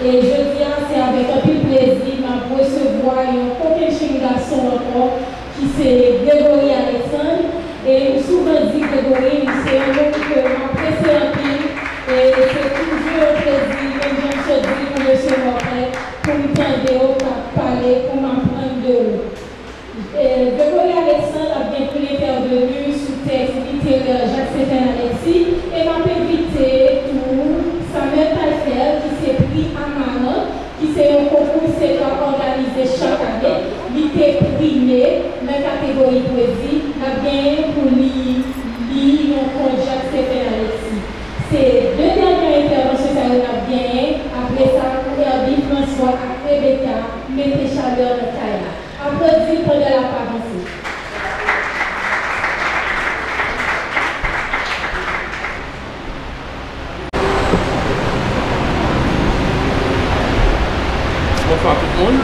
Et je dis, c'est avec un peu de plaisir de recevoir un coquin garçon encore qui c'est Grégory Alexandre. Et souvent dit Grégory, c'est un homme que j'apprécie un peu. Et c'est toujours un plaisir, comme je me dis, pour recevoir pour m'entendre parler, pour m'apprendre de vous. Grégory Alexandre a bien pu intervenu sous texte littéraire Jacques-Stéphane Alexis et m'a invité pour Samuel Taillefer qui s'est pris à Manon, qui c'est un concours qui organisé chaque année, il était primé dans la catégorie poésie, a bien pour lire mon Jacques-Stéphane Alexis. C'est deux dernières interventions que nous avons bien. Après ça, Herbie François et Rebecca mettez chaleur dans le cahier. Applaudissez pour de la parole. Bonsoir tout le monde.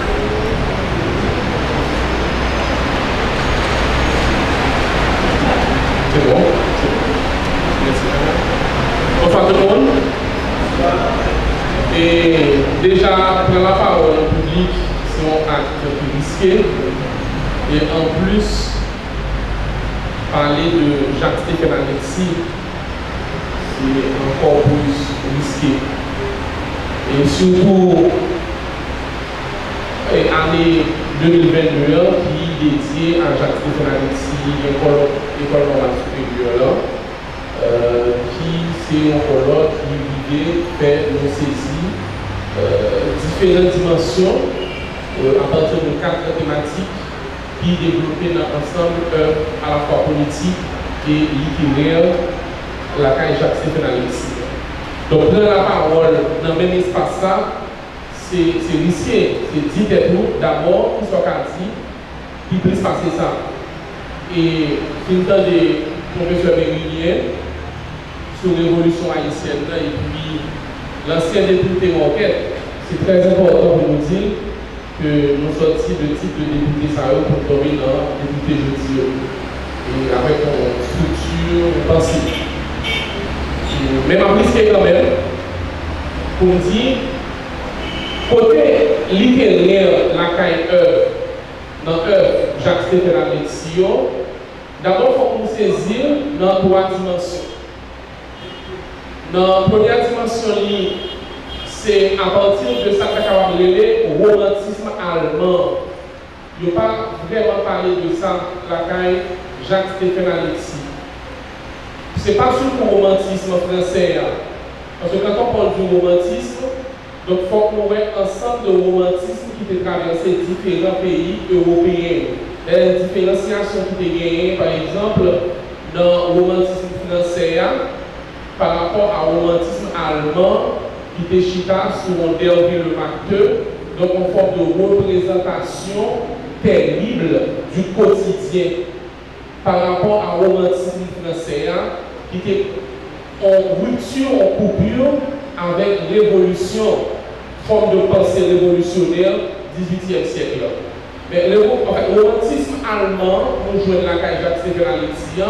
C'est bon. Merci. Bonsoir tout le monde. Et déjà, prendre la parole en public, c'est un acte plus risqué. Et en plus, parler de Jacques-Stéphane Alexis, c'est encore plus risqué. Et surtout, année 2022 qui est dédiée à Jacques-Stéphane Alexis, l'école normale supérieure, qui c'est un colloque qui vivait, fait nos saisies, différentes dimensions à partir de 4 thématiques qui développaient dans l'ensemble à la fois politique et littéraire, la caille Jacques-Stéphane Alexis. Donc, prendre la parole dans le même espace là, c'est risqué, c'est dit et tout, d'abord, qui soit dit, qui puisse passer ça. Et une temps de professeur Mérinier sur l'évolution haïtienne et puis l'ancien député Moquette, c'est très important pour nous dire que nous sortis de type de député Sao pour tomber dans le député jeudi et avec une structure pensée. Mais ma risque quand même pour dire côté littéraire, la caille œuvre, dans œuvre Jacques-Stéphane Alexis, d'abord, il faut nous saisir dans 3 dimensions. Dans la première dimension, c'est à partir de ça qu'on va appeler le romantisme allemand. Il n'y a pas vraiment parlé de ça, la caille Jacques-Stéphane Alexis. Ce n'est pas sur le romantisme français. Parce que quand on parle du romantisme, donc, il faut qu'on ait un ensemble de romantisme qui peut traverser différents pays européens. Les différenciations qui peut gagner, par exemple, dans le romantisme français, par rapport au romantisme allemand, qui était chita sur un Derville Marteux, donc en forme de représentation terrible du quotidien, par rapport au romantisme français, qui était en rupture, en coupure avec l'évolution, forme de pensée révolutionnaire 18e siècle. Mais le romantisme allemand, pour jouer la caille Jacques-Stéphane Alexis,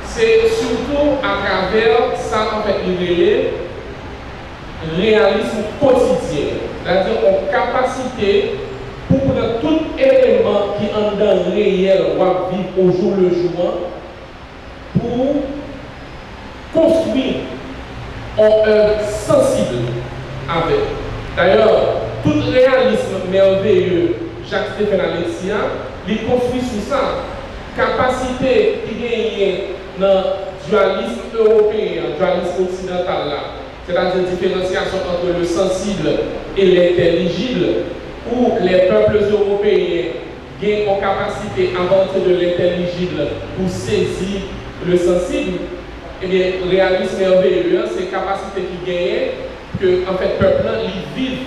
c'est surtout à travers ça, en fait, le réalisme quotidien. C'est-à-dire en capacité pour prendre tout élément qui est dans le réel, va vivre au jour le jour, pour construire en œuvre sensible avec. D'ailleurs, tout réalisme merveilleux, Jacques-Stéphane Alexis, il construit sur ça. Capacité qui gagne dans le dualisme européen, le dualisme occidental, c'est-à-dire la différenciation entre le sensible et l'intelligible, où les peuples européens gagnent en capacité à partir de l'intelligible pour saisir le sensible. Eh bien, le réalisme merveilleux, c'est la capacité qui gagne que, en fait, le peuple vit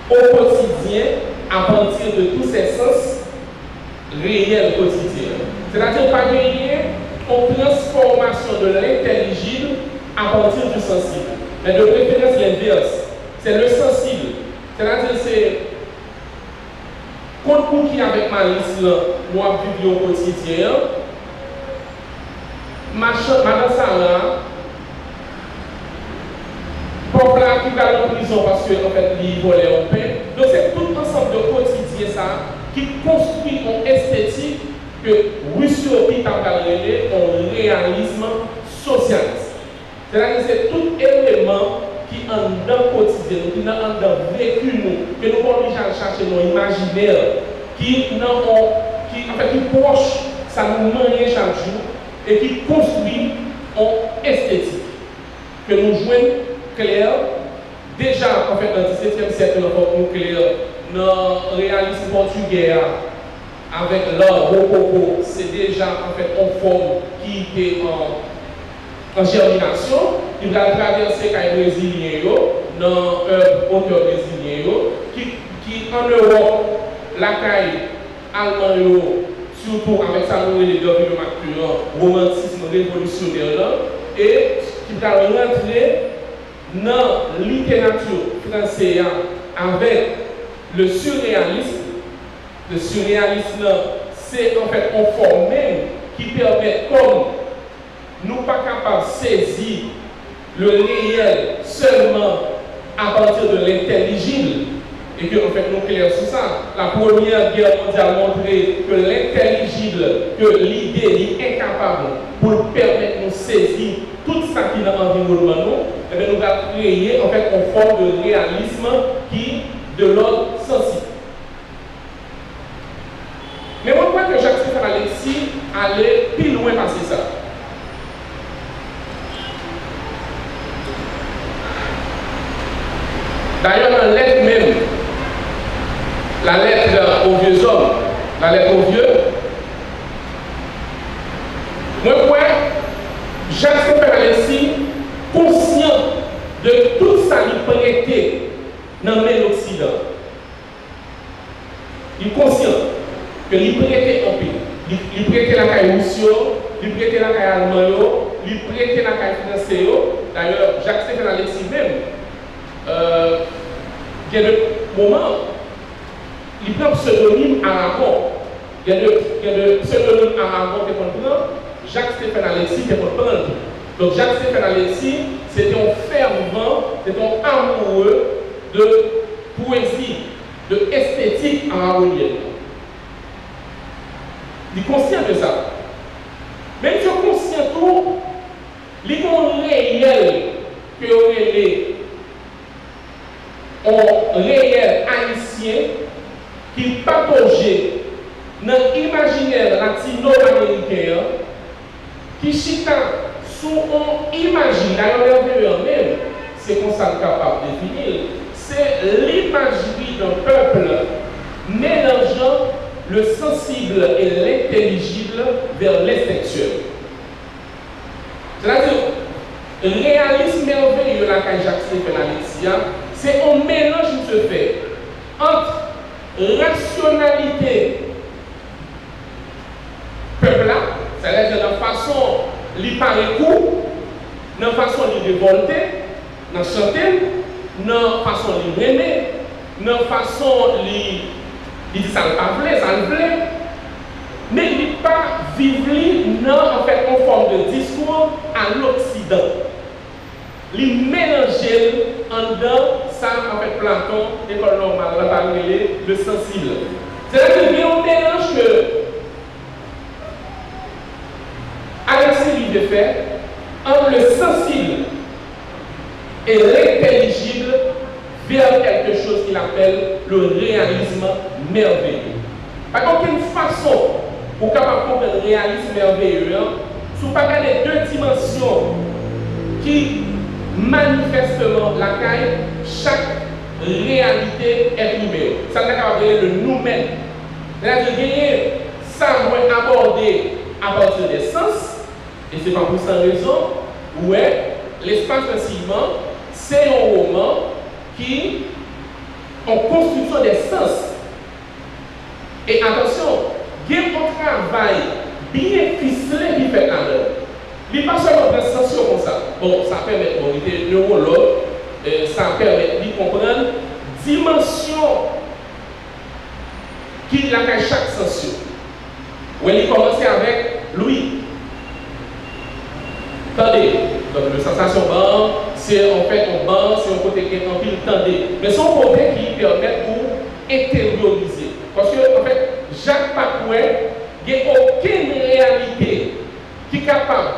au quotidien à partir de tous ces sens réels quotidiens. C'est-à-dire pas gagner une transformation de l'intelligible à partir du sensible. Mais de préférence l'inverse, c'est le sensible. C'est-à-dire c'est contre qui avec malice, nous vivons au quotidien. Madame Sarah, pour qui va en prison prison parce qu'en fait, il volait en paix. Donc, c'est tout ensemble de quotidien ça qui construit une esthétique que Rousseau qui t'a parlé un réalisme socialiste. C'est-à-dire que c'est tout élément qui est en dans quotidien, qui est en dans vécu nous, que nous pouvons chercher nos imaginaires, qui en fait qui proche, ça nous manie chaque jour et qui construit en esthétique. Que nous jouons clair, déjà en fait dans le XVIIe siècle, nous clair, dans le réalisme portugais, avec l'art rococo, c'est déjà en fait en forme qui était en germination. Il va traverser les Brésiliens, dans l'auteur brésilien, qui en Europe, la caille allemand, surtout avec sa nouvelle développement romantisme révolutionnaire, et qui va rentrer dans la littérature française avec le surréalisme. Le surréalisme, c'est en fait une forme même qui permet, comme nous pas capables de saisir le réel seulement à partir de l'intelligible, et que en fait nous clairs sur ça. La Première Guerre mondiale a montré que l'intelligible, que l'idée est incapable pour permettre de nous saisir tout ça qui est dans l'environnement, et bien nous allons créer en fait une forme de réalisme qui de l'ordre sensible. Mais on voit que Jacques-Stéphane Alexis allait plus loin passer ça. D'ailleurs, dans la lettre même, la lettre aux vieux hommes, la lettre aux vieux, moi, Jacques-Stéphane Alexis, conscient de tout ça qui prêtait dans l'Occident, il est conscient que il prêtait en pays. Il prêtait la caille Rousseau, il prêtait la caille Allemand, il prêtait la caille Français. D'ailleurs, Jacques-Stéphane Alexis même, il y a des moments, il prend le pseudonyme Aragon. Il y a des pseudonymes Aragon qui prend, Jacques-Stéphane Alexis qui prend. Donc Jacques-Stéphane Alexis, c'était un fervent, c'était un amoureux de poésie, de esthétique aragonienne. Il est conscient de ça. Même si on est conscient de tout, il est réel que on réel haïtien qui pataugeait dans l'imaginaire latino-américain qui chita sous un imaginaire, d'ailleurs même, c'est qu'on s'est capable de définir, c'est l'imagerie d'un peuple mélangeant le sensible et l'intelligible vers l'intellectuel. C'est-à-dire, le réalisme merveilleux de la Jacques-Stéphane Alexis, c'est un mélange qui se fait entre rationalité peuple, c'est-à-dire de la façon d'y parler coup, de la façon d'y révolter, de chanter, de la façon d'y aimer, de la façon d'y il dit ça ne pas plaît, ça ne plaît. Mais il n'est pas vivre en fait en forme de discours à l'Occident. Il mélange en dedans, ça en fait Platon, l'école normale, on va parler le sensible. C'est-à-dire qu'il y a un mélange que Alexis lui de faire entre le sensible et l'intelligible vers quelque chose qu'il appelle le réalisme merveilleux. Par contre, une façon pour capable comprendre le réalisme merveilleux, si vous regardez deux dimensions qui manifestement la caille, chaque réalité est numérique. Ça n'est qu'à le nous-mêmes. C'est-à-dire que ça va aborder à partir des sens, et c'est pas pour ça raison, ouais, l'espace facilement, c'est un roman qui en construction des sens. Et attention, il y a un travail bien ficelé qui fait là-dedans. Il n'est pas seulement de sens comme ça. Bon, ça permet, bon, il est neurologue, ça permet de comprendre dimension qui a chaque sens. Où il commence avec Louis. Attendez, donc le sensation bon, c'est en fait un banc, c'est un côté qui est en pile tendé. Mais son côté qui permet pour intérioriser. Parce que, en fait, Jacques Pacouet, il n'y a aucune réalité qui est capable,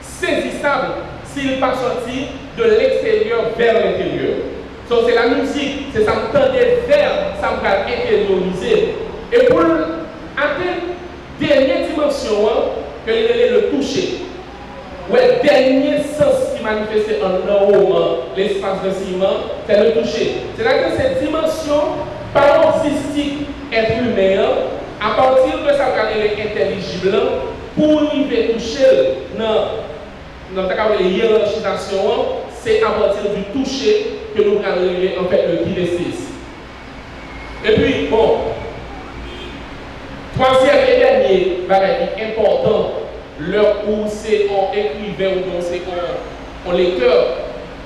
saisissable, s'il n'est pas sorti de l'extérieur vers l'intérieur. Donc c'est la musique, c'est ça me tendait vers, ça me va intérioriser. Et pour atteindre dernière dimension, que est le toucher. Ouais, dernier sens qui manifeste en haut, l'espace de ciment, c'est le toucher. C'est-à-dire que cette dimension paroxystique être humain, à partir de ça, elle est intelligible, pour nous toucher dans la hiérarchisation, c'est à partir du toucher que nous allons en fait le kinesthésie. Et puis, bon, troisième et dernier bagage important, l'heure où c'est en écrivain ou c'est en lecteur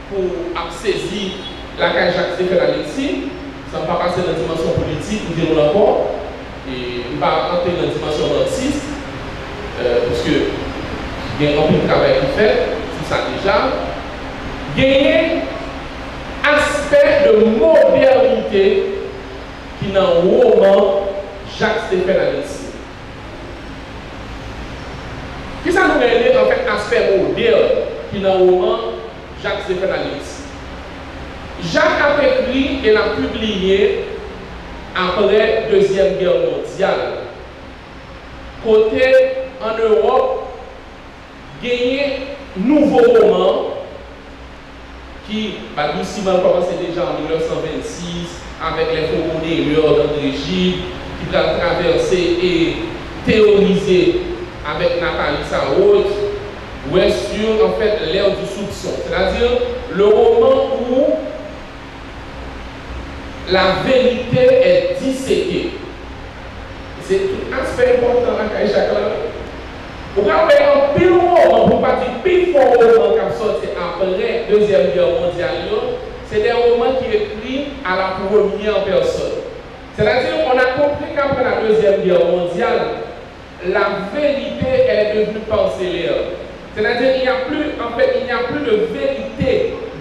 pour saisir la cage Jacques-Stéphane Alexis, ça ne va pas passer dans la dimension politique, nous dirons encore, et nous ne va pas entrer dans la dimension marxiste, parce que il y a un peu de travail qui fait, tout ça déjà. Il y a un aspect de modernité qui est dans le roman Jacques-Stéphane Alexis. Qui ça nous révèle en fait aspect moderne qui est dans le roman Jacques-Stéphane Alexis? Jacques a écrit et l'a publié après la Deuxième Guerre mondiale. Côté en Europe, gagné nouveau roman qui va doucement commencer déjà en 1926 avec les faucons d'André Gide qui va traverser et théoriser avec Nathalie Sarraute, où est sur en fait l'ère du soupçon, c'est-à-dire le roman où la vérité est disséquée. C'est un aspect important dans le Jacques. Vous avez un pile roman, pour ne pas dire pile fort roman qui a sorti après la Deuxième Guerre mondiale, c'est des romans qui sont écrits à la première personne. C'est-à-dire qu'on a compris qu'après la Deuxième Guerre mondiale, la vérité elle est devenue parcellaire. C'est-à-dire qu'il n'y a plus, en fait, il n'y a plus de vérité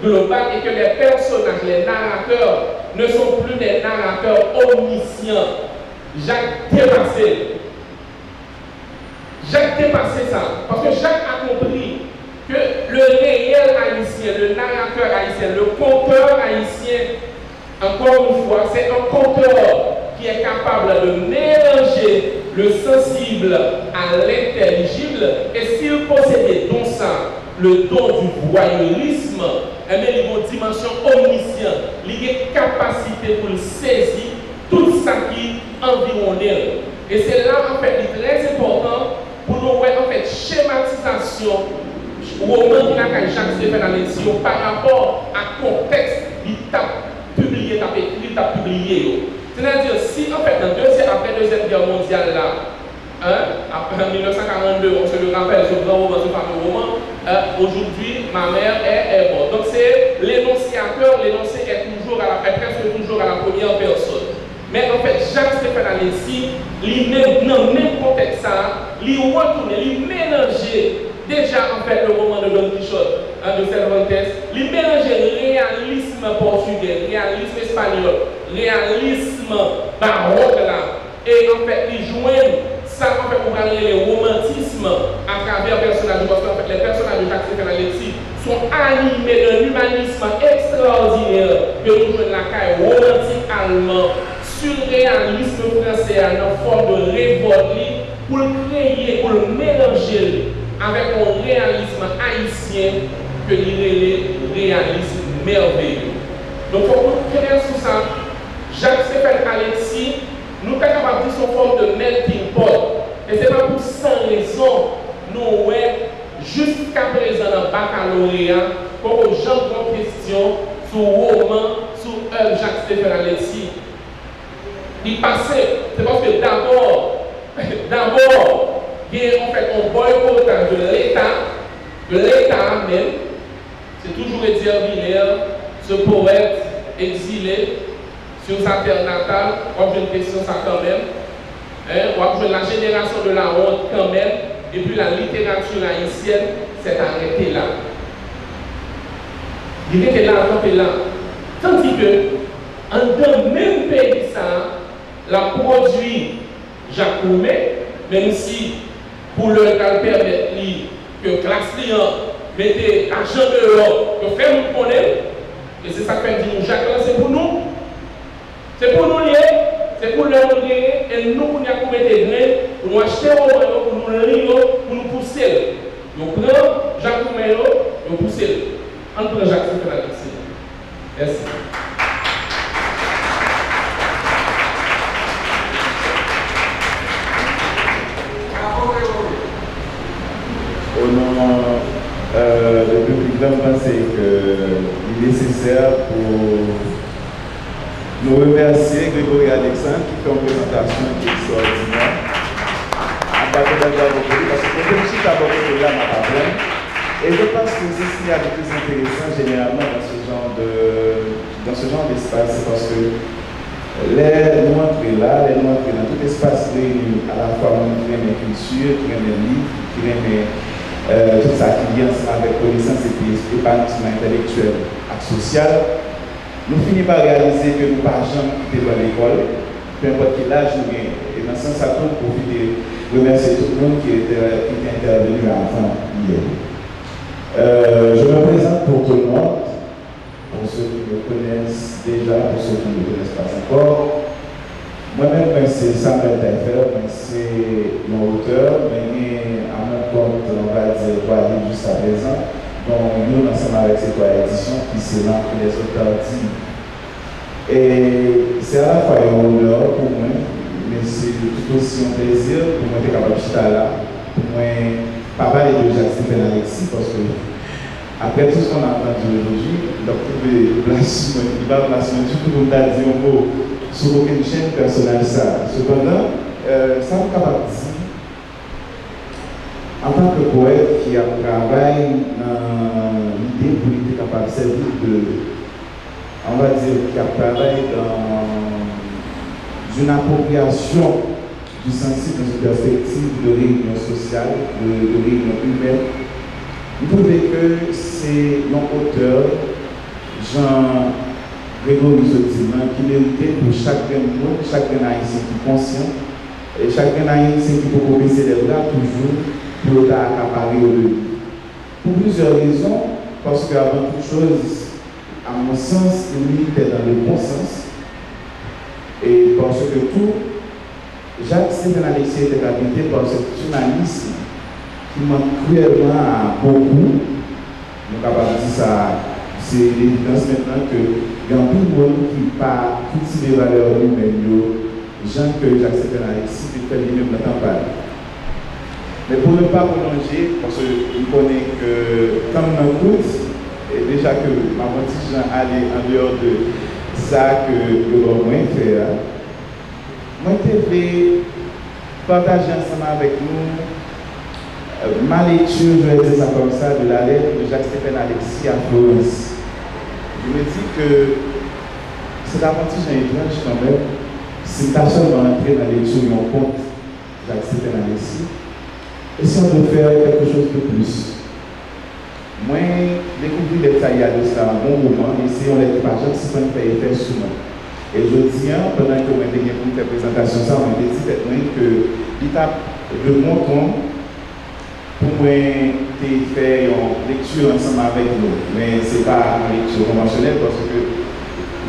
globale et que les personnages, les narrateurs, ne sont plus des narrateurs omniscients. Jacques dépassé ça. Parce que Jacques a compris que le réel haïtien, le narrateur haïtien, le conteur haïtien, encore une fois, c'est un conteur qui est capable de mélanger le sensible à l'intelligible. Et s'il possédait donc ça, le don du voyeurisme, il y a une dimension omnisciente, il y a une capacité pour saisir tout ça qui environne. Et c'est là, en fait, il est très important pour nous voir, en fait, schématisation roman qui a Jacques-Stéphane Alexis par rapport à contexte, il t'a publié, t'a écrit, t'a publié. C'est-à-dire, si, en fait, après la Deuxième Guerre mondiale, là, après 1942, on se le rappelle, ce grand roman, ce fameux roman, aujourd'hui, ma mère est morte. Donc, c'est l'énonciateur, l'énoncé est presque toujours à la première personne. Mais en fait, Jacques-Stéphane Alexis, dans le même contexte, il retourne, il mélangeait déjà en fait le roman de Don Quichotte, de Cervantes, il mélangeait réalisme portugais, réalisme espagnol, réalisme baroque là, et en fait, il joignent ça en fait pour parler le romantisme à travers les personnages, parce qu'en fait, les personnages de Jacques-Stéphane Alexis sont animés d'un humanisme extraordinaire que nous jouons la caille romantique allemand, surréalisme français en forme de révolte pour le créer, pour le mélanger avec un réalisme haïtien que il est le réalisme merveilleux. Donc, il faut créer sur ça. Jacques-Stéphane Alexis, nous sommes capables de son forme de melting pot. Et ce n'est pas pour sans raison, nous, jusqu'à présent, dans le baccalauréat, pour aux gens de questions sur roman, sur œuvre Jacques-Stéphane Alexis. Il passait, c'est parce que d'abord, il y a en fait un boycottage de l'État même. C'est toujours Étienne Villers, ce poète exilé sur sa terre natale. On a une question ça quand même. On a la génération de la honte quand même. Et puis la littérature haïtienne s'est arrêtée là. Il était là, campé là. Tandis que, en dans le même pays, ça, la produit Jacques Roumet, même si pour le cas permettre que classe client mettez argent dehors, que fait nous connaître, et c'est ça que fait dire Jacques là, c'est pour nous. C'est pour nous lier, c'est pour leur donner, et nous pour nous mettre des grains, pour nous acheter au moyen, pour nous lire, pour nous pousser. Nous prenons Jacques Roumet, nous pousser. On prend Jacques Roumet. Merci. Au nom du public, je pense qu'il est nécessaire pour nous remercier Grégory Alexandre qui fait une présentation extraordinaire. En partenariat avec lui, parce que je suis d'abord là ma problème. Et je pense que c'est ce qu'il y a de plus intéressant généralement dans ce genre d'espace, parce que les nous entrons là, les nous entrons dans tout espace réuni, à la fois qui aime les cultures, qui aime les livres, qui aime tout ça qui vient avec connaissance et puis épanouissement intellectuel et social. Nous finissons par réaliser que nous ne pouvons jamais quitter dans l'école, peu importe quel âge nous gagnons. Et dans ce sens, ça peut profiter, remercier tout le monde qui était intervenu avant hier. Je me présente pour tout le monde, pour ceux qui me connaissent déjà, pour ceux qui ne me connaissent pas encore. Moi-même, c'est Samuel Taillefer, c'est mon auteur, mais à mon compte, on va dire, voilà, jusqu'à présent. Donc, nous, ensemble avec ces trois éditions, qui c'est là que les auteurs disent. Et c'est à la fois un honneur pour moi, mais c'est tout aussi un plaisir pour moi d'être capable de là. Pour moi, pas parler de Jacques-Stéphane Alexis, parce que après tout ce qu'on a entendu aujourd'hui, donc il va placer tout le monde a dit un mot sur aucune chaîne personnelle ça. Cependant, ça me capable de dire, en tant que poète qui a travaillé dans l'idée pour être capable de servir de, on va dire, qui a travaillé dans une appropriation du sensible dans une perspective de réunion sociale, de réunion humaine. Vous trouvez que c'est l'auteur, Jean-Grégory Zotiman, qui méritait pour chaque monde, chaque haïtien qui est conscient, et chaque haïtien qui peut baisser les bras toujours pour accaparer au lieu. Pour plusieurs raisons, parce qu'avant toute chose, à mon sens, il était dans le bon sens, et parce que tout, Jacques-Stéphane Alexis était habité par ce humanisme qui manque cruellement à beaucoup. Nous sommes capables de dire ça. C'est l'évidence maintenant que il y a tout le monde qui pas cultiver les valeurs humaines, gens que Jacques-Stéphane Alexis qui fait lui-même dans la campagne. Mais pour ne pas prolonger, parce que je connais que comme dans le et déjà que ma petite Jean allait en dehors de ça que l'on moins fait, moi je vais partager ensemble avec nous ma lecture, je vais dire ça comme ça, de la lettre de Jacques-Stéphane Alexis à Florence. Je me dis que c'est un petit étrange quand même, si personne va entrer dans la lecture de mon compte Jacques-Stéphane Alexis, et si on veut faire quelque chose de plus. Moi, découvrir les tailles de ça un bon moment, et si on les partage, si on fait effet sur moi. Et je dis, pendant que je vais faire une présentation, ça, on m'a dit que l'étape de mon compte, pour moi, tu fais une lecture ensemble avec nous. Mais ce n'est pas une lecture conventionnelle parce que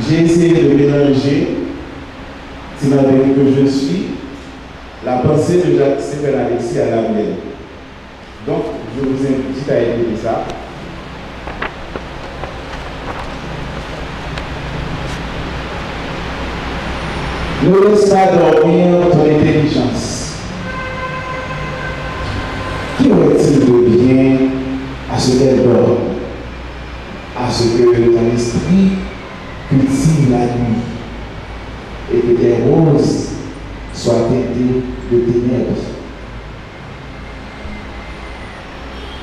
j'ai essayé de mélanger, si ma vie que je suis, la pensée de Jacques-Stéphane Alexis à la mienne. Donc, je vous invite à écouter ça. Ne laisse pas dormir ton intelligence. Qui aurait-il de bien à ce qu'elle dorme, à ce que ton esprit cultive la nuit et que tes roses soient teintées de ténèbres?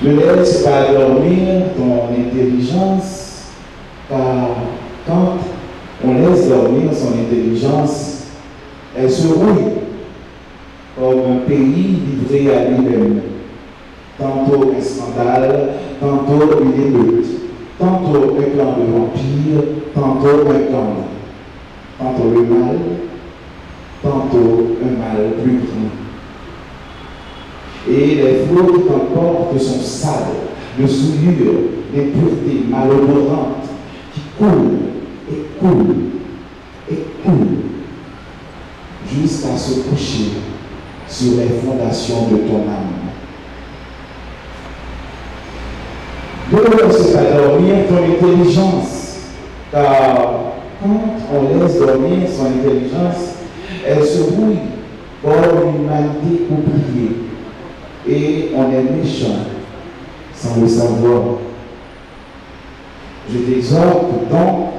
Ne laisse pas dormir ton intelligence, car quand on laisse dormir son intelligence, elle se rouille comme un pays livré à lui-même. Tantôt un scandale, tantôt une émeute. tantôt un clan de vampires, tantôt un clan, tantôt le mal, tantôt un mal plus grand. Et les flots qui t'emportent sont sales, de souillure, d'impureté malodorante, qui coulent et coulent et coulent jusqu'à se coucher sur les fondations de ton âme. Ne laisse pas dormir ton intelligence, car quand on laisse dormir son intelligence, elle se rouille comme une humanité oubliée et on est méchant sans le savoir. Je t'exhorte donc,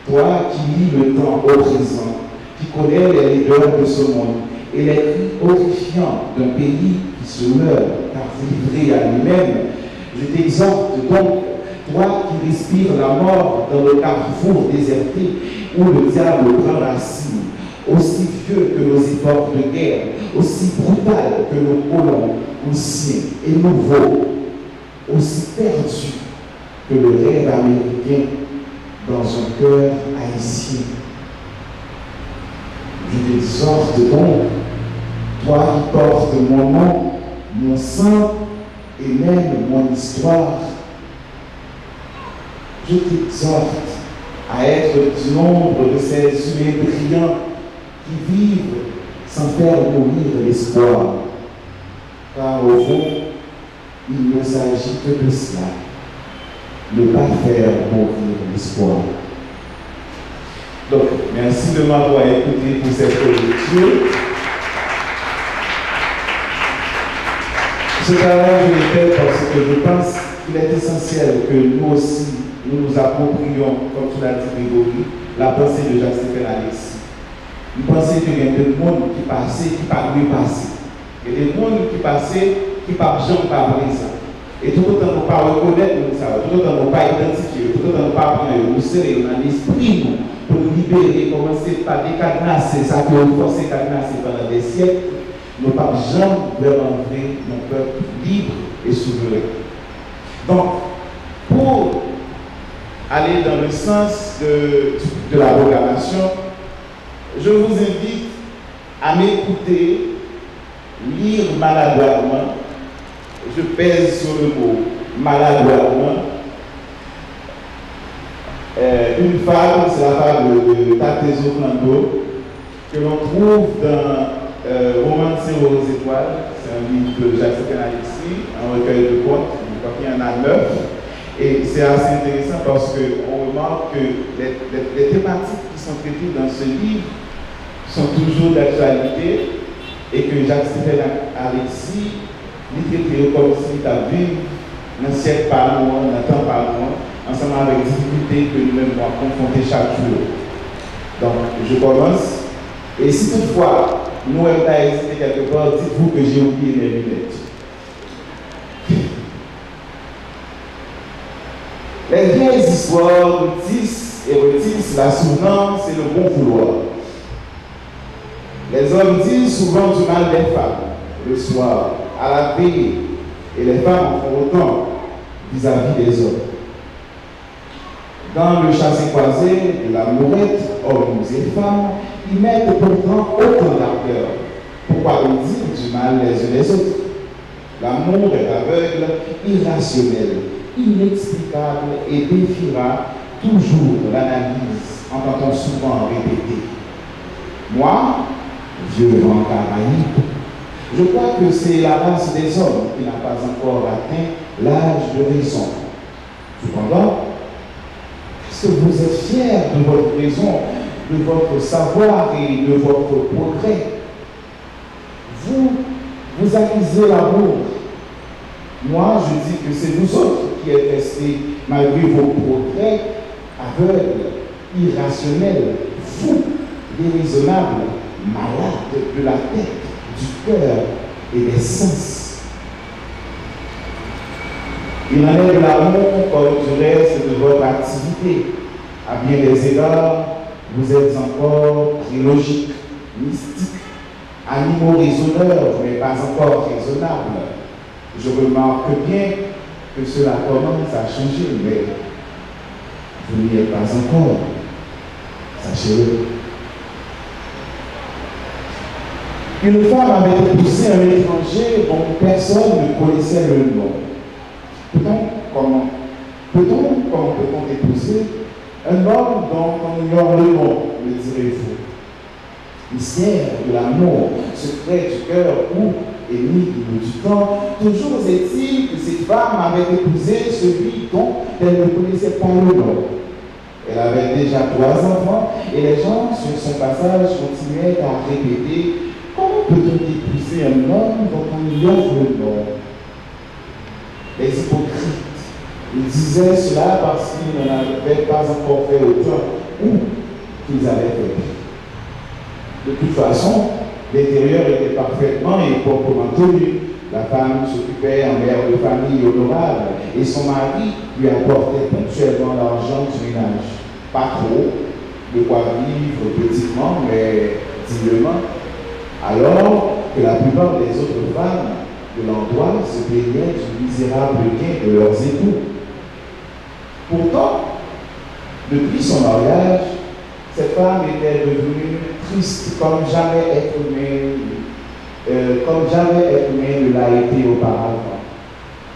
toi qui lis le temps au présent, qui connais les leaders de ce monde et les cris horrifiants d'un pays qui se meurt car livré à lui-même, je t'exhorte donc, toi qui respires la mort dans le carrefour déserté où le diable prend racine, aussi vieux que nos efforts de guerre, aussi brutal que nos colons, anciens et nouveaux, aussi perdu que le rêve américain dans un cœur haïtien. Je t'exhorte donc, toi qui portes mon nom, mon sang et même mon histoire, je t'exhorte à être du nombre de ces humains brillants qui vivent sans faire mourir l'espoir. Car au fond, il ne s'agit que de cela, ne pas faire mourir l'espoir. Donc, merci de m'avoir écouté pour cette lecture. Ce travail, je l'ai fait parce que je pense qu'il est essentiel que nous aussi, nous approprions, comme tu l'as dit Grégory, la pensée de Jacques-Stéphane Alexis. Une pensée qu'il y a des gens qui passaient, qui ne pouvaient pas passer. Il y a des gens qui passaient, qui ne pouvaient pas présent. Et tout autant nous pas reconnaître nous ça, tout autant nous pas identifier, tout autant nous pas prendre, nous serrer dans l'esprit pour nous libérer, commencer par décadenasser, ça que nous forcer cadenasser pendant des siècles, nous pas jamais vraiment vrai nos peuples libres et souverains. Donc, pour aller dans le sens de la programmation, je vous invite à m'écouter, lire maladroitement. Je pèse sur le mot maladroitement. Une fable, c'est la fable de Tatezo Flando, que l'on trouve dans Romancer aux étoiles. C'est un livre de Jacques-Stéphane Alexis, un recueil de contes, je crois qu'il y en a 9. Et c'est assez intéressant parce qu'on remarque que les thématiques qui sont traitées dans ce livre sont toujours d'actualité et que Jacques-Stéphane Alexis l'idée comme si tu as vu dans le siècle par mois, dans le temps par mois, ensemble avec les difficultés que nous-mêmes nous confronter chaque jour. Donc, je commence. Et si toutefois, nous avons hésité quelque part, dites-vous que j'ai oublié mes lunettes. Les vieilles histoires retissent la souvenance et le bon vouloir. Les hommes disent souvent du mal des femmes le soir, à la veille, et les femmes en font autant vis-à-vis des hommes. Dans le chassé-croisé de la mourette, hommes et femmes, ils mettent pourtant autant d'ardeur. Pourquoi on dit du mal les uns les autres? L'amour est aveugle, irrationnel, inexplicable et défiera toujours l'analyse, entend-on souvent répéter. Moi, vieux vent Caraïbe, je crois que c'est la race des hommes qui n'a pas encore atteint l'âge de raison. Cependant, est-ce que vous êtes fiers de votre raison, de votre savoir et de votre progrès? Vous accusez l'amour. Moi, je dis que c'est vous autres qui êtes restés, malgré vos progrès, aveugles, irrationnels, fous, déraisonnables, malades de la tête, du cœur et des sens. Il en est de l'amour comme du reste de votre activité. À bien des égards, vous êtes encore trilogiques, mystiques, animaux raisonneurs, mais pas encore raisonnables. Je remarque bien que cela commence à changer, mais Vous n'y êtes pas encore. Sachez-le. Une femme avait épousé un étranger dont personne ne connaissait le nom. Comment peut-on épouser un homme dont on ignore le nom, le direz-vous? Mystère de l'amour, secret du cœur ou énigme du temps. Toujours est-il que cette femme avait épousé celui dont elle ne connaissait pas le nom. Elle avait déjà 3 enfants et les gens sur son passage continuaient à répéter: comment peut-on épouser un homme dont on ignore le nom? Les hypocrites, ils disaient cela parce qu'ils n'en avaient pas encore fait autant ou qu'ils avaient fait. De toute façon, l'intérieur était parfaitement et proprement tenu. La femme s'occupait en mère de famille honorable et son mari lui apportait ponctuellement l'argent du ménage. Pas trop, de quoi vivre petitement, mais dignement. Alors que la plupart des autres femmes de l'endroit se plaignaient du misérable gain de leurs époux. Pourtant, depuis son mariage, cette femme était devenue triste comme jamais être humain ne l'a été auparavant.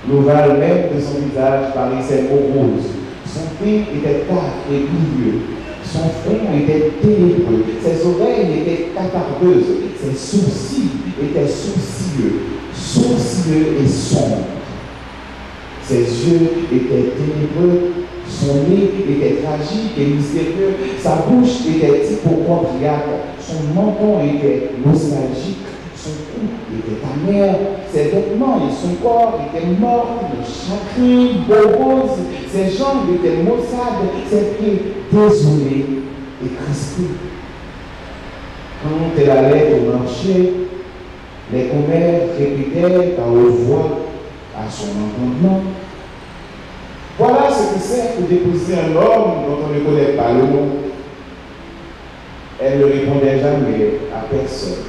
L'ovale même de son visage paraissait morose. Son teint était tard et bouilleux. Son front était ténébreux. Ses oreilles étaient catardeuses. Ses sourcils étaient sourcilleux et sombres. Ses yeux étaient ténébreux. Son nez était tragique et mystérieux. Sa bouche était hypochondriaque. Son menton était nostalgique. Son cou était amer, ses vêtements et son corps étaient morts de chagrin, morose, ses jambes étaient maussades, ses pieds désolés et crispés. Quand elle allait au marché, les commères répétaient à haute voix, à son entendement: voilà ce que c'est que d'épouser un homme dont on ne connaît pas le nom. Elle ne répondait jamais à personne,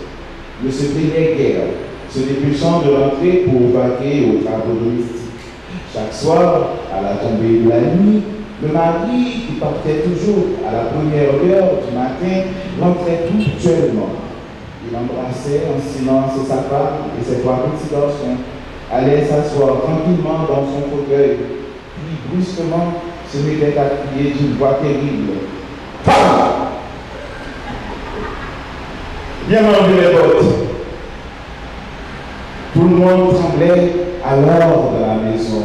ne se plaignait guère, se dépêchant de rentrer pour vaquer aux travaux domestiques. Chaque soir, à la tombée de la nuit, le mari, qui partait toujours à la première heure du matin, rentrait ponctuellement. Il embrassait en silence sa femme et ses 3 petits garçons, allait s'asseoir tranquillement dans son fauteuil, puis brusquement se mettait à crier d'une voix terrible: femme! Viens m'enlever les bottes. Tout le monde tremblait alors dans la maison.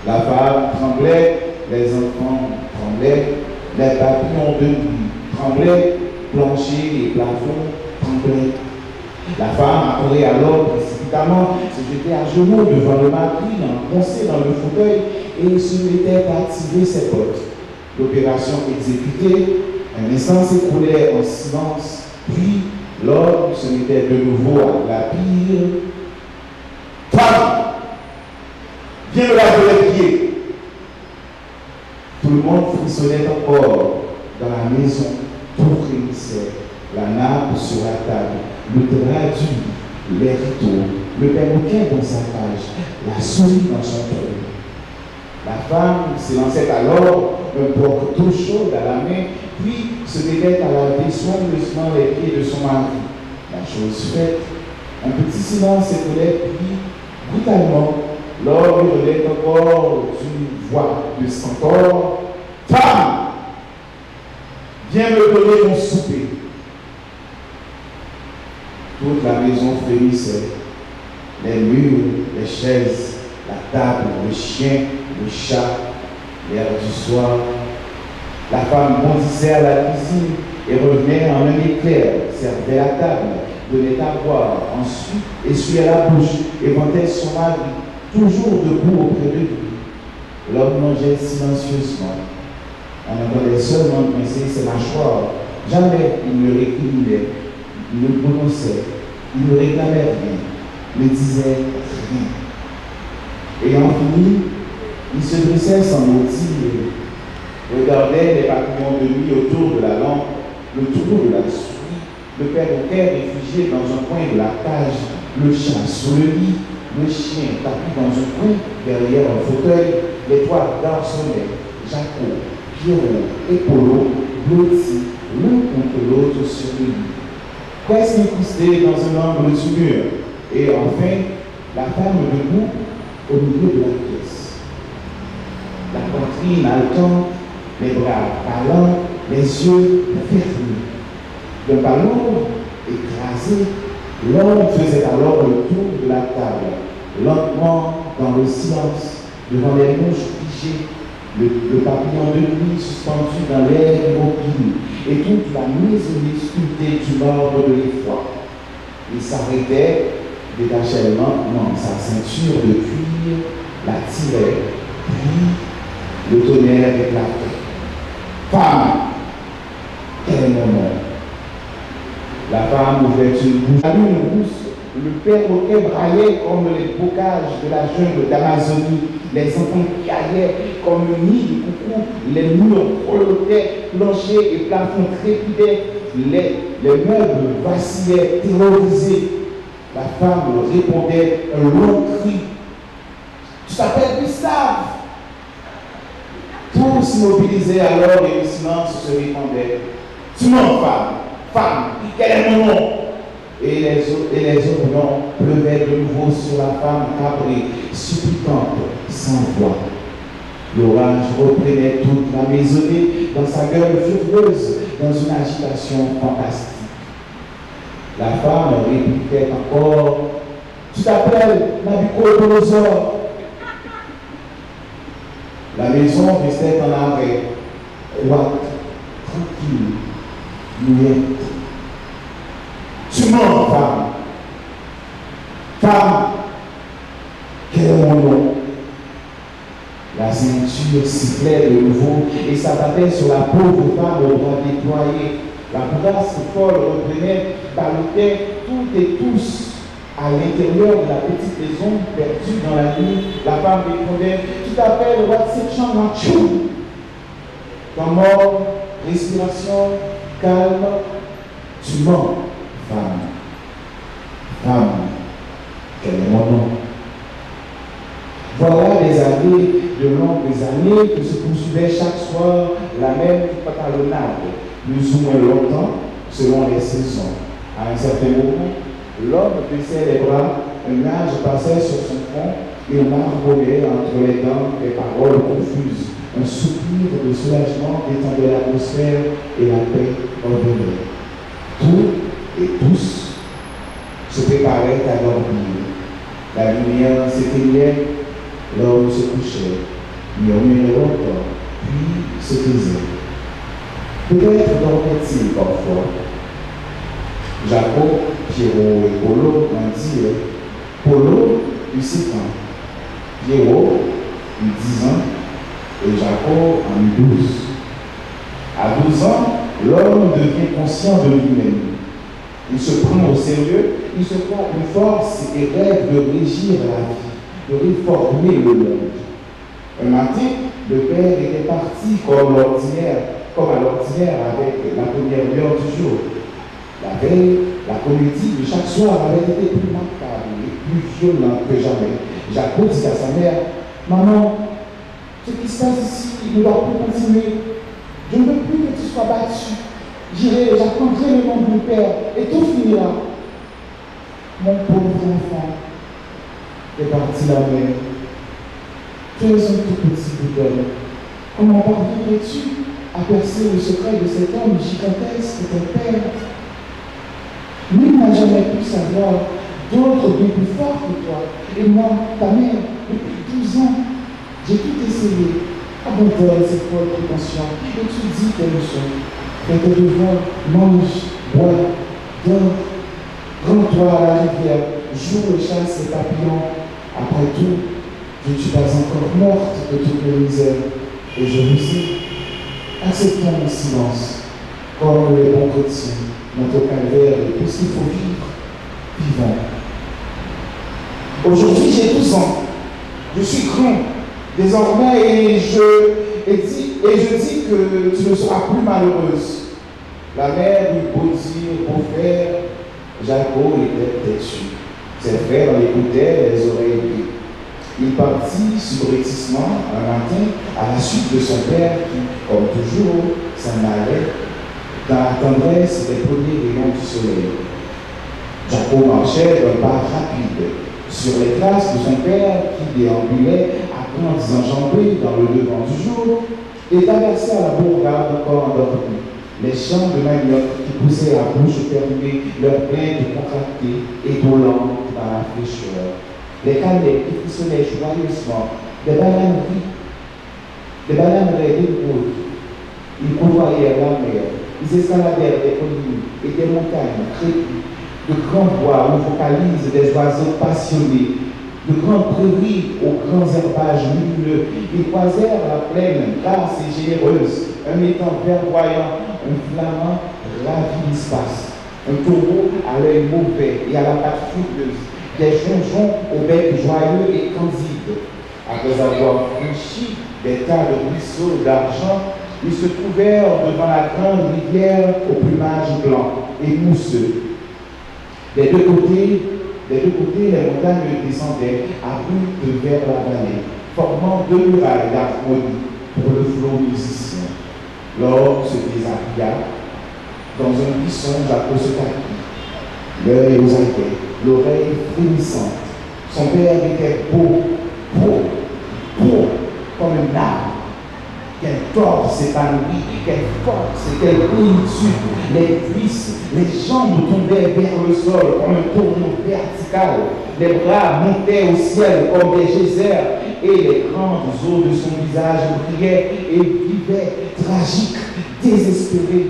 La femme tremblait, les enfants tremblaient, les papillons de nuit tremblaient, plancher et plafond tremblaient. La femme accourait alors précipitamment, se jetait à genoux devant le mari, l'enfonçait dans le fauteuil et se mettait à activer ses bottes. L'opération exécutée, un instant s'écoulait en silence, puis l'homme se mettait de nouveau à l'habiller. Femme, viens me laver les pieds. Tout le monde frissonnait encore dans la maison. Tout frémissait. La nappe sur la table, le drap du lit, les rideaux, le perroquet dans sa cage, la souris dans son cœur. La femme s'élançait alors un broc d'eau chaude à la main, puis se mettait à laver soigneusement les pieds de son mari. La chose faite, un petit silence s'écoulait, puis, brutalement, l'homme hurlait encore d'une voix de stentor: femme, viens me donner mon souper. Toute la maison frémissait. Les murs, les chaises, la table, le chien, le chat, l'air du soir. La femme bondissait à la cuisine et revenait en un éclair, servait la table, donnait à boire, ensuite essuyait la bouche et vantait son mari, toujours debout auprès de lui. L'homme mangeait silencieusement. On entendait seulement grincer ses mâchoires. Jamais il ne récriminait, il ne prononçait, il ne réclamait rien, ne disait rien. Ayant fini, il se dressait sans mot dire, regardait les papillons de nuit autour de la lampe, le trou de la souris, le perroquet réfugié dans un coin de la cage, le chat sous le lit, le chien tapis dans un coin derrière un fauteuil, les 3 garçonnets, Jaco, Pierrot et Polo blottis l'un contre l'autre sur le lit, presque incrustés dans un angle du mur, et enfin la femme debout au milieu de la pièce. La poitrine haletante, les bras ballants, les yeux fermés. Le ballon écrasé, l'homme faisait alors le tour de la table, lentement dans le silence, devant les mouches figées, le papillon de nuit suspendu dans l'air immobile, et toute la maisonnée sculptée du marbre de l'effroi. Il s'arrêtait, détachait lentement sa ceinture de cuir, la tirait, puis le tonnerre éclatait. Femme, quel est mon nom? La femme ouvrait une bouche, la lune rousse, le perroquet braillait comme les bocages de la jungle d'Amazonie, les enfants piaillaient comme un nid de coucou, les murs frelottaient, planchers et plafonds trépidaient, les meubles vacillaient, terrorisés. La femme répondait un long cri. Tu t'appelles Gustave? Tout s'immobilisait alors et le silence se répandait. Tu mens, femme, quel est mon nom? Et les autres noms pleuvaient de nouveau sur la femme cabrée, supplicante, sans voix. L'orage reprenait toute la maisonnée dans sa gueule furieuse, dans une agitation fantastique. La femme répliquait encore, tu t'appelles Nabucodonosor. La maison restait en arrêt, droite, tranquille, muette. Tu mens, femme. Femme, quel est mon nom? La ceinture sifflait de nouveau et s'abattait sur la pauvre femme aux bras déployés. La bourrasse folle reprenait, ballottait toutes et tous. À l'intérieur de la petite maison perdue dans la nuit, la femme répondait, tu t'appelles Watsechang. Temps mort, respiration, calme, tu mens, femme. Femme, quel est mon nom? Voilà des années, de longues années, que se poursuivait chaque soir la même pantalonnade, plus ou moins longtemps, selon les saisons. À un certain moment, l'homme baissait les bras, un nuage passait sur son front et on marmonnait entre les dents des paroles confuses. Un soupir de soulagement détendait l'atmosphère et la paix revenait. Tout et tous se préparaient à dormir. La lumière s'éteignait, l'homme se couchait, murmurait encore, puis se taisait. Peut-être dormait-il parfois. Jacob, Pierrot et Polo en dirent. Polo eut 7 ans, Pierrot eut 10 ans et Jacob en eut 12. À 12 ans, l'homme devient conscient de lui-même. Il se prend au sérieux, il se prend une force et rêve de régir la vie, de réformer le monde. Un matin, le père était parti comme à l'ordinaire avec la première heure du jour. La veille, la comédie de chaque soir avait été plus macabre et plus violente que jamais. Jacob dit à sa mère, maman, ce qui se passe ici ne doit plus continuer. Je ne veux plus que tu sois battu. J'apprendrai le nom de mon père et tout finira. Mon pauvre enfant, est parti la mère. Tu es un tout petit bout d'homme. Comment parviendrais-tu à percer le secret de cet homme gigantesque, ton père? Nul n'a jamais pu savoir, d'autres bien plus forts que toi. Et moi, ta mère, depuis 12 ans, j'ai tout essayé. Abandonne cette folle prétention. Et tu dis tes leçons. Fais tes devoirs, mange, bois, dors. Rends-toi à la rivière, joue et chasse les papillons. Après tout, je ne suis pas encore morte de toutes les misères. Et je vous sais, acceptons le silence, comme les bons chrétiens. Notre calvaire et tout ce qu'il faut vivre, vivons. Aujourd'hui, j'ai 12 ans. Je suis grand. Désormais, et je dis que tu ne seras plus malheureuse. La mère lui beau dire, beau faire, Jacob était têtu. Ses frères l'écoutaient, les oreilles. Il partit subrepticement un matin à la suite de son père qui, comme toujours, s'en allait dans la tendresse des premiers rayons du soleil. Jacob marchait d'un pas rapide sur les traces de son père qui déambulait à grandes enjambées dans le levant du jour et traversait à la bourgade encore endormie les champs de manioc qui poussaient à bouche fermée leurs plaintes contractées et volantes dans la fraîcheur. Les calets qui frissonnaient joyeusement, des bananeries des routes. Ils côtoyèrent la mer, ils escaladèrent des collines et des montagnes crépies, de grands bois où vocalisent des oiseaux passionnés, de grandes prairies aux grands herbages lumineux. Ils croisèrent la plaine grasse et généreuse, un étang verdoyant, un flamand ravi l'espace, un taureau à l'œil mauvais et à la patte furieuse, des jonjons au bec joyeux et candide. Après avoir franchi des tas de ruisseaux d'argent, ils se trouvèrent devant la grande rivière au plumage blanc et mousseux. Des deux côtés, les montagnes descendaient abruptes vers la vallée, formant deux murailles d'harmonie pour le flot musicien. L'homme se déshabilla. Dans un buisson, Jacob se tapit, l'œil aux aguets, l'oreille frémissante. Son père était beau, comme un arbre. Quel torse épanoui, quelle force et quelle plénitude. Les cuisses, les jambes tombaient vers le sol comme un tournon vertical. Les bras montaient au ciel comme des geysers et les grandes eaux de son visage brillaient et vivaient, tragiques, désespérés.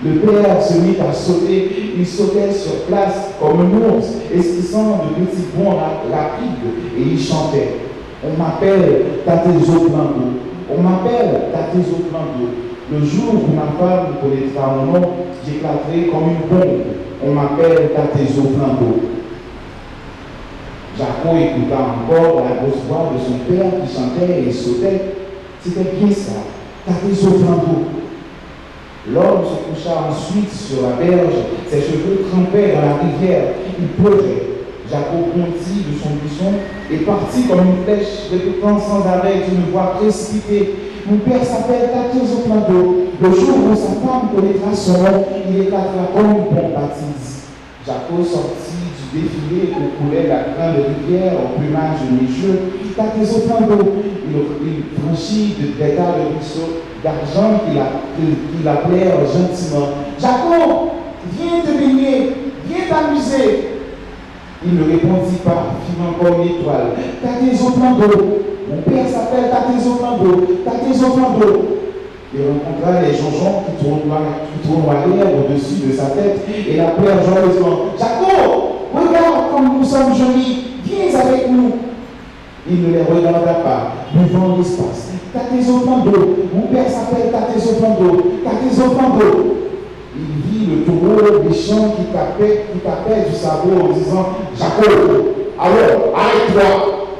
Le père se mit à sauter, il sautait sur place comme un ours, esquissant de petits bonds rapides et il chantait. On m'appelle Tatezo Plando. On m'appelle Tatezo Plando. Le jour où ma femme connaîtra mon nom, j'éclaterai comme une bombe. On m'appelle Tatezo Plando. Jacob écouta encore la grosse voix de son père qui chantait et sautait. C'était bien ça, Tatezo Plando. L'homme se coucha ensuite sur la berge, ses cheveux trempaient dans la rivière, il pleurait. Jacob bondit de son buisson et partit comme une flèche, répétant sans arrêt d'une voix précipitée. Mon père s'appelle Tatezo Plando. Le jour où sa femme connaîtra son nom, il éclatera comme une bombe baptise. Jacob sortit du défilé où coulait la grande rivière au plumage neigeux. Tatezo Plando. Il franchit des tas de ruisseaux d'argent qu'il appelait gentiment. Jacob, viens te baigner, viens t'amuser. Il ne répondit pas, filant comme une étoile. Tatezo Plando. Mon père s'appelle Tatezo Plando. Tatezo Plando. Il rencontra les jonjons qui tournoyèrent au-dessus de sa tête et l'appelèrent joyeusement. Jacob, regarde comme nous sommes jolis, viens avec nous. Il ne les regarda pas, buvant l'espace. Tatezo Plando. Mon père s'appelle Tatezo Plando. Tatezo Plando. Il vit le taureau méchant qui tapait du sabot en disant Jacob, alors arrête-toi.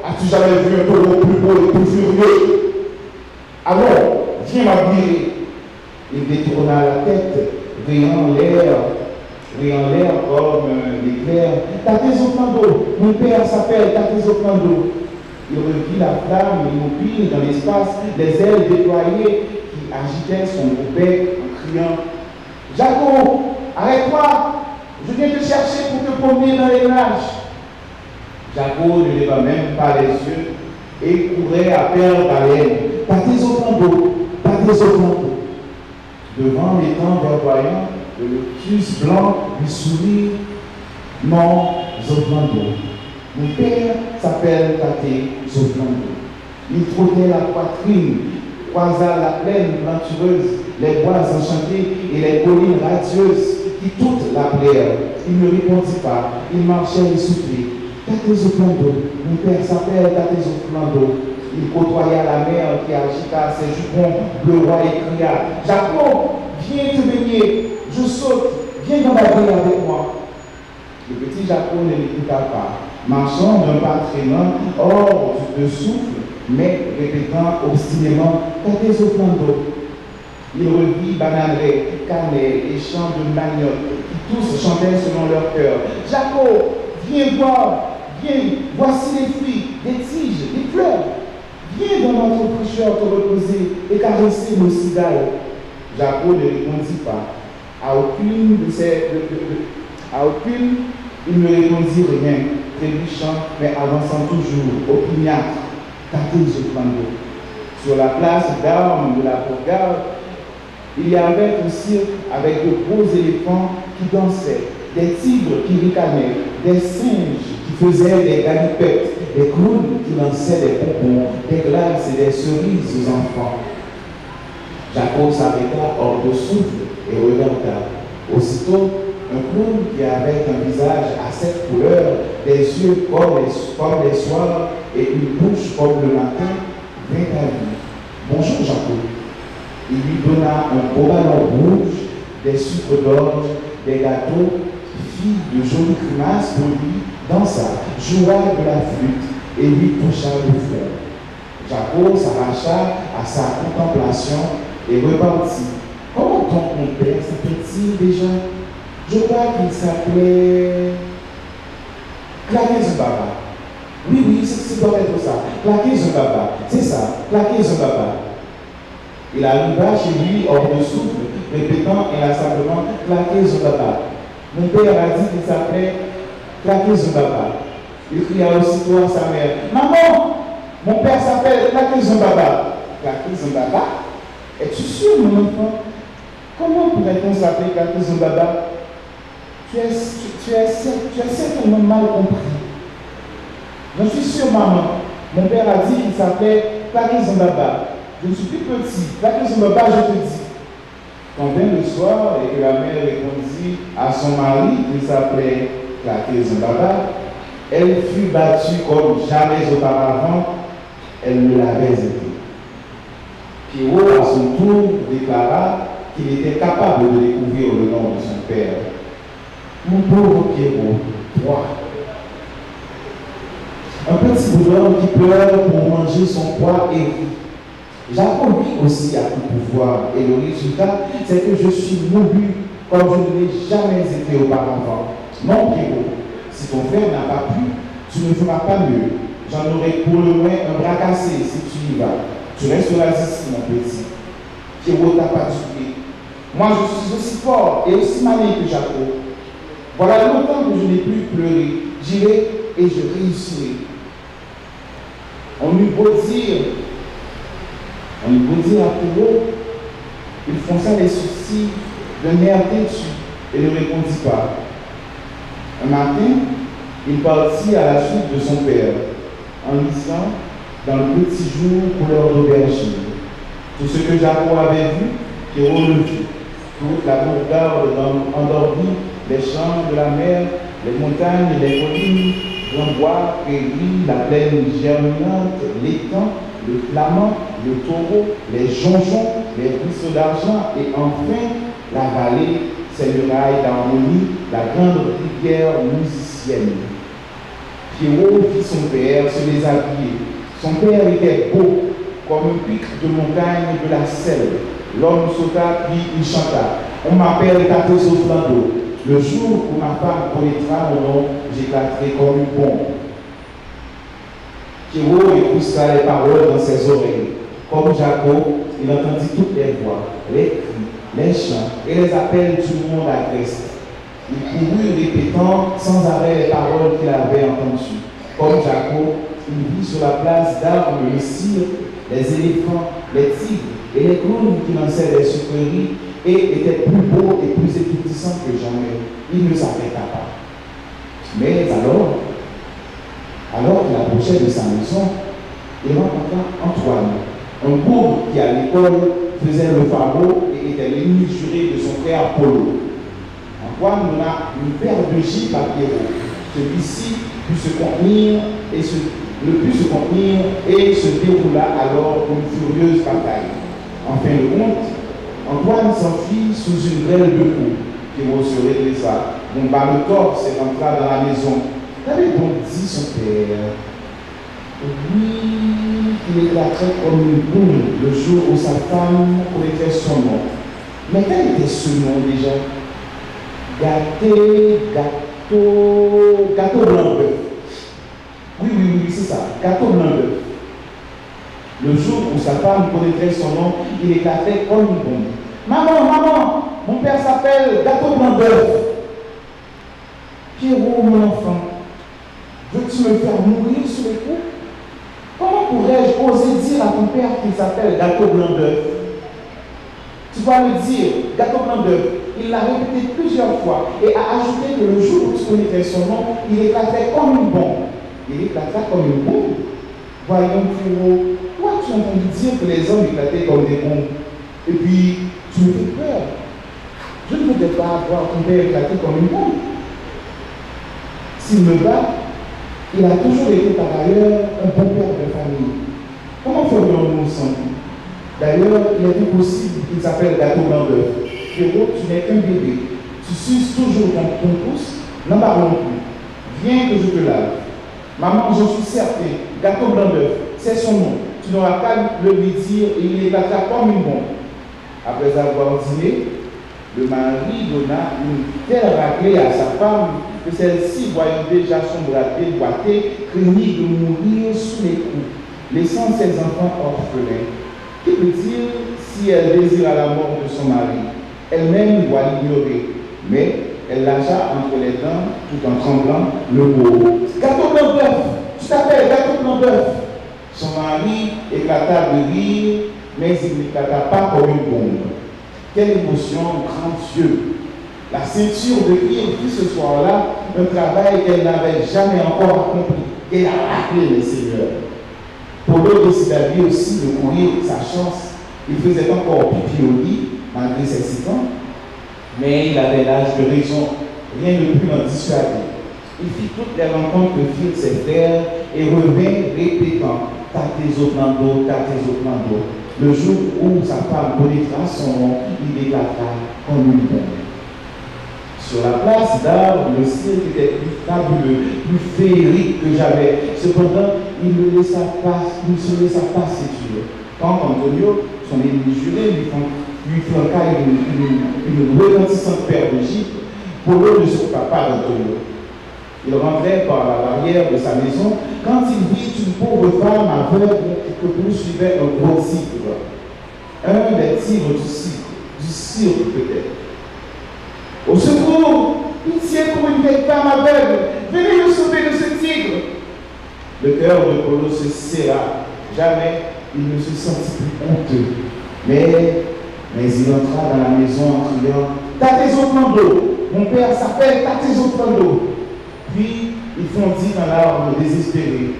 As-tu jamais vu un taureau plus beau et plus furieux? Alors, viens m'admirer. Il détourna la tête, riant l'air comme l'éclair. Tatezo Plando. Mon père s'appelle Tatezo Plando. Il revit la flamme immobile dans l'espace, les ailes déployées qui agitaient son bec en criant Jacob, arrête-toi, je viens te chercher pour te promener dans les nuages. Jacob ne leva même pas les yeux et courait à perdre haleine. Tatezo Plando, Tatezo Plando. Devant l'étang verdoyant, le lotus blanc lui sourit. Non, Zoplando. Mon père s'appelle Tatezo Plando. Il trottait la poitrine, croisa la plaine plantureuse, les bois enchantés et les collines radieuses qui toutes l'appelèrent. Il ne répondit pas, il marchait essoufflé. Tatezo Plando, mon père s'appelle Tatezo Plando. Il côtoya la mer qui agita ses jupons bleu roi et cria Jacob, viens te baigner, je saute, viens dans la baie avec moi. Le petit Jacob ne l'écouta pas, marchant d'un pas traînant, hors de souffle, mais répétant obstinément Tatezo Plando. Il revit bananeraies, cannelle et champs de manioc qui tous chantaient selon leur cœur. Jacob, viens voir, viens, voici les fruits, des tiges, des fleurs. Viens dans notre fraîcheur te reposer et caresser nos cigales. Jacob ne répondit pas. À aucune, il ne répondit rien, trébuchant, mais avançant toujours, opiniâtre, catégorisant. Sur la place d'armes de la bourgade, il y avait un cirque avec de gros éléphants qui dansaient, des tigres qui ricanaient, des singes qui faisaient des galipettes, des clowns qui lançaient des bonbons, des glaces et des cerises aux enfants. Jacob s'arrêta hors de souffle et regarda. Aussitôt, un clown qui avait un visage à 7 couleurs, des yeux comme les soirs et une bouche comme le matin, vint à lui. Bonjour Jacob. Il lui donna un beau ballon rouge, des sucres d'orge, des gâteaux, fit de jolies grimaces pour lui, dansa, joua de la flûte et lui toucha le front. Jacob s'arracha à sa contemplation et repartit. Comment ton père s'appelle-t-il déjà? Je crois qu'il s'appelait Claquer Zumbaba. Oui, c'est doit être ça. Claquer Zumbaba. C'est ça, Claquer Zumbaba. Il arriva chez lui hors de souffle, répétant inlassablement Claquer Zumbaba. Mon père a dit qu'il s'appelait Claquer Zumbaba. Il cria aussitôt à sa mère, Maman, mon père s'appelle Claquer Zumbaba. Claquer Zumbaba? Es-tu sûr, mon enfant? Comment pourrait-on s'appeler Claquer Zumbaba? Tu as certainement mal compris. Je suis sûr, maman. Mon père a dit qu'il s'appelait Claquer Zumbaba. Je ne suis plus petit. Claquer Zumbaba, je te dis. Quand vint le soir et que la mère répondit à son mari qu'il s'appelait Claquer Zumbaba, elle fut battue comme jamais auparavant. Elle ne l'avait été. Pierrot, à son tour, déclara qu'il était capable de découvrir le nom de son père. Mon pauvre Pierrot, toi. Un petit bonhomme qui pleure pour manger son poids et rit. Jacob lui aussi a tout pouvoir et le résultat, c'est que je suis moulu comme je ne l'ai jamais été auparavant. Non, Pierrot, si ton frère n'a pas pu, tu ne feras pas mieux. J'en aurai pour le moins un bras cassé si tu y vas. Tu resteras ici, mon petit. Pierrot t'a pas tué. Moi, je suis aussi fort et aussi malin que Jacob. Voilà longtemps que je n'ai plus pleuré. J'irai et je réussirai. On eut beau dire à Pierrot, il fronça les sourcils d'un air têtu et ne répondit pas. Un matin, il partit à la suite de son père, en lisant dans le petit jour couleur d'aubergine. Tout ce que Jacob avait vu, Pierrot le vit. Toute la bourgade endormie, les champs de la mer, les montagnes, les collines, grands bois, prairies, la plaine germinante, l'étang, le flamand, le taureau, les jonjons, les ruisseaux d'argent et enfin la vallée, ses murailles d'harmonie, la grande rivière musicienne. Pierrot vit son père se déshabiller. Son père était beau, comme un pic de montagne de la selle. L'homme sauta, puis il chanta. On m'appelle Tato Soflando. Le jour où ma femme connaîtra mon nom, j'éclaterai comme une bombe. Pierrot écouta les paroles dans ses oreilles. Comme Jacob, il entendit toutes les voix, les cris, les chants et les appels du monde agreste. Il courut répétant sans arrêt les paroles qu'il avait entendues. Comme Jacob, il vit sur la place d'armes le cirque, les éléphants, les tigres et les clowns qui lançaient des sucreries et étaient plus beaux et plus éblouissants que jamais. Il ne s'arrêta pas. Mais alors qu'il approchait de sa maison, il rencontra Antoine, un bourg qui à l'école faisait le fardeau et était l'ennemi juré de son frère Polo. Antoine donna une paire de gifles à Pierrot. Celui-ci ne put se contenir et se déroula alors une furieuse bataille. En fin de compte, Antoine s'enfuit sous une grêle de coups. Pierrot se redressa, bomba le torse et entra dans la maison. Qu'avait donc dit son père? Oui, il éclatait comme une boule le jour où sa femme connaîtrait son nom. Mais quel était ce nom déjà? Gâteau blanc-bœuf. Oui, c'est ça, gâteau blanc-bœuf. Le jour où sa femme connaîtrait son nom, il éclatait comme une bombe. Maman, maman, mon père s'appelle Gâteau Blanc d'œuf. Pierrot, mon enfant, veux-tu me faire mourir sous les coups? Comment pourrais-je oser dire à ton père qu'il s'appelle Gâteau Blanc d'œuf? Tu dois le dire, Gâteau Blanc d'œuf. Il l'a répété plusieurs fois et a ajouté que le jour où tu connaîtrais son nom, il éclatait comme une bombe. Il éclata comme une bombe. Voyons, Pierrot, toi tu as entendu dire que les hommes éclataient comme des bombes. Et puis, tu me fais peur. Je ne voudrais pas voir ton père éclater comme une bombe. S'il me bat, il a toujours été par ailleurs un bon père de famille. Comment ferions-nous sans lui? D'ailleurs, il est impossible qu'il s'appelle Gâteau Blanc d'œuf. Pierrot, tu n'es qu'un bébé. Tu suces toujours ton pouce. N'en parlons plus. Viens que je te lave. Maman, je suis certaine, Gâteau Blanc d'œuf, c'est son nom. Tu n'auras qu'à le lui dire et il éclatera comme une bombe. Après avoir dîné, le mari donna une telle raclée à sa femme que celle-ci, voyant déjà son bras déboîté, craignit de mourir sous les coups, laissant ses enfants orphelins. Que peut dire si elle désire la mort de son mari? Elle-même doit l'ignorer, mais elle lâcha entre les dents, tout en tremblant, le mot « Gâteau Blanc d'œuf! Tu t'appelles Gâteau Blanc d'œuf !» Son mari éclata de rire, mais il n'éclata pas comme une bombe. Quelle émotion, grand Dieu! La ceinture de rire fit ce soir-là un travail qu'elle n'avait jamais encore accompli. Elle a rappelé les seigneurs. Polo décida lui aussi de courir sa chance. Il faisait encore pipi au lit, malgré ses 6 ans. Mais il avait l'âge de raison, rien ne put l'en dissuader. Il fit toutes les rencontres que firent ses frères et revint répétant « Tate Zoplando, Tate Zoplando ». Le jour où sa femme connaîtra son nom, il éclata comme une bombe. Sur la place d'arbre, le ciel était plus fabuleux, plus féerique que jamais. Cependant, il ne se laissa pas séduire. Quand Antonio, son ennemi juré, lui flanqua une retentissante paire de gifles, Polo ne s'occupa pas d'Antonio. Il rentrait par la barrière de sa maison quand il vit une pauvre femme aveugle que poursuivait un gros tigre. Un des tigres du cirque peut-être. Au secours! Pitié pour une vieille femme aveugle! Venez me sauver de ce tigre! Le cœur de Polo se serra. Jamais il ne se sentit plus honteux. Mais il entra dans la maison en criant « Tate Zoplando! Mon père s'appelle Tate Zoplando! » Puis il fondit dans l'arbre désespéré.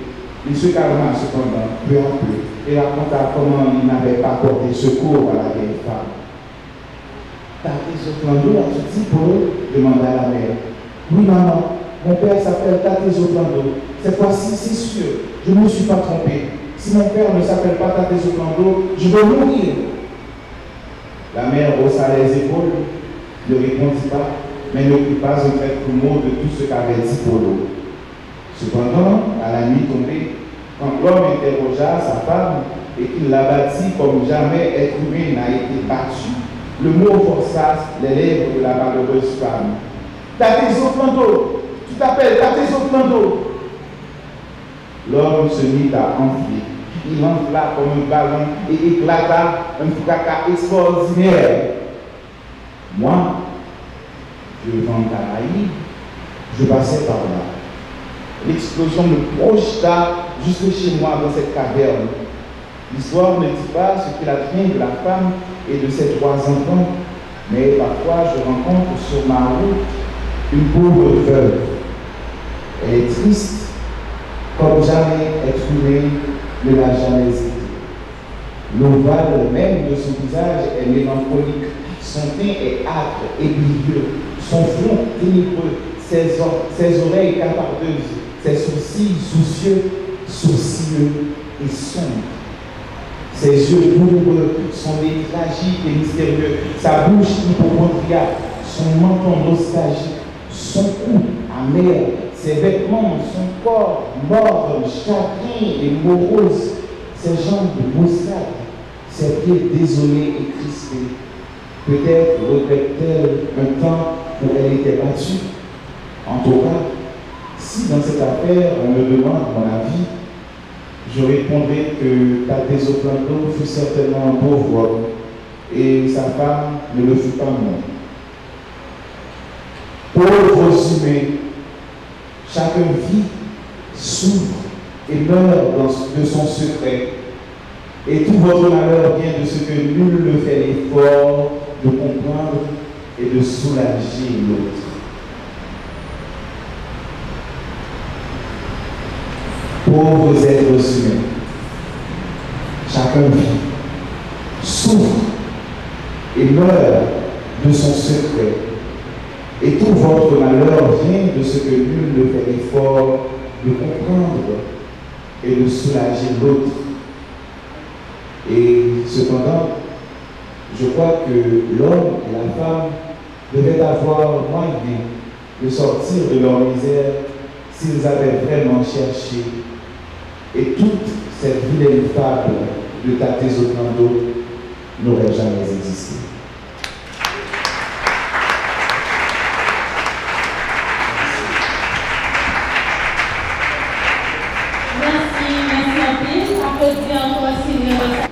Il se calma cependant, peu à peu, et raconta comment il n'avait pas porté secours à la vieille femme. Tate Zoplando, as-tu dit Polo? Demanda la mère. Oui, maman, mon père s'appelle Tate Zoplando. Cette fois-ci, c'est sûr, je ne me suis pas trompé. Si mon père ne s'appelle pas Tate Zoplando, je vais mourir. La mère haussa les épaules, ne répondit pas, mais ne prit pas un quelques mot de tout ce qu'avait dit Polo. Cependant, à la nuit tombée, quand l'homme interrogea sa femme et qu'il l'abattit comme jamais être humain n'a été battu, le mot força les lèvres de la malheureuse femme. Tate Zoplando, tu t'appelles Tate Zoplando. L'homme se mit à enfler. Il enfla comme un ballon et éclata un fracas extraordinaire. Moi, je vends Caraïbes, je passais par là. L'explosion me projeta jusque chez moi dans cette caverne. L'histoire ne dit pas ce qu'il advient de la femme et de ses 3 enfants, mais parfois je rencontre sur ma route une pauvre veuve. Elle est triste, comme jamais être humain ne l'a jamais été. L'ovale même de son visage est mélancolique, son teint est âpre et bilieux, son front ténébreux, ses oreilles capardeuses, ses sourcils sourcilleux et sombres. Ses yeux douloureux, son nez tragique et mystérieux, sa bouche hypocondriaque, son menton nostalgique, son cou amer, ses vêtements, son corps mort, chagrin et morose, ses jambes maussades, ses pieds désolés et crispés. Peut-être regrette-t-elle un temps où elle était battue. En tout cas, si dans cette affaire on me demande mon avis, je répondrai que Tate Zoplando fut certainement un pauvre homme et sa femme ne le fut pas moins. Pauvres humains, chacun vit, souffre et meurt de son secret. Et tout votre malheur vient de ce que nul ne fait l'effort de comprendre et de soulager l'autre. Pauvres êtres humains, chacun vit, souffre et meurt de son secret. Et tout votre malheur vient de ce que nul ne fait l'effort de comprendre et de soulager l'autre. Et cependant, je crois que l'homme et la femme devaient avoir moyen de sortir de leur misère s'ils avaient vraiment cherché. Et toute cette vilaine fable de Tate Zoplando n'aurait jamais existé. Merci un peu. Applaudissez encore Sylvain.